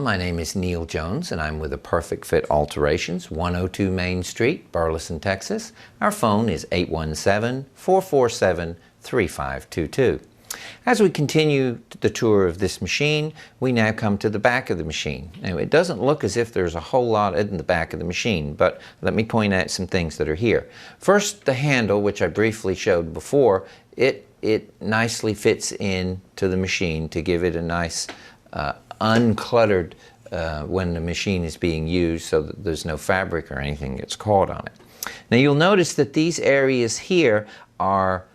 My name is Neil Jones and I'm with a Perfect Fit Alterations, 102 Main Street, Burleson, Texas. Our phone is 817-447-3522. As we continue the tour of this machine, we now come to the back of the machine. Now, it doesn't look as if there's a whole lot in the back of the machine, but let me point out some things that are here. First, the handle, which I briefly showed before, it nicely fits into the machine to give it a nice uncluttered when the machine is being used, so that there's no fabric or anything that's caught on it. Now you'll notice that these areas here are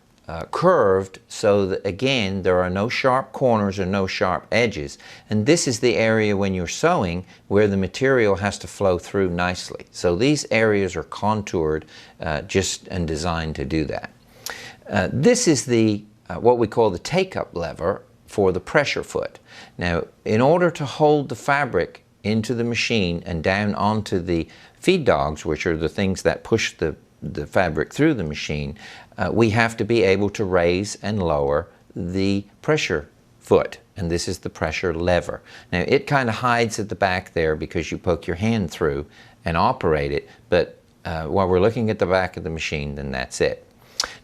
curved, so that again there are no sharp corners or no sharp edges, and this is the area when you're sewing where the material has to flow through nicely. So these areas are contoured just and designed to do that. This is the what we call the take-up lever for the pressure foot. Now, in order to hold the fabric into the machine and down onto the feed dogs, which are the things that push the fabric through the machine, we have to be able to raise and lower the pressure foot, and this is the pressure lever. Now, it kind of hides at the back there because you poke your hand through and operate it, but while we're looking at the back of the machine, then that's it.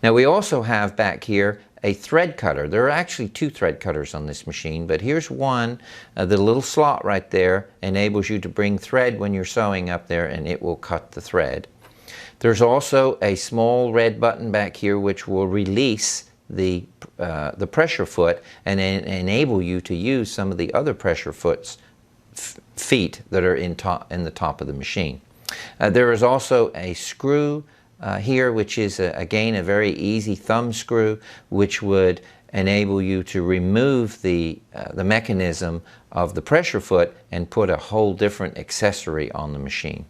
Now, we also have back here a thread cutter. There are actually two thread cutters on this machine, but here's one. The little slot right there enables you to bring thread when you're sewing up there, and it will cut the thread. There's also a small red button back here which will release the pressure foot and enable you to use some of the other pressure feet that are in the top of the machine. There is also a screw here, which is again a very easy thumb screw, which would enable you to remove the mechanism of the pressure foot and put a whole different accessory on the machine.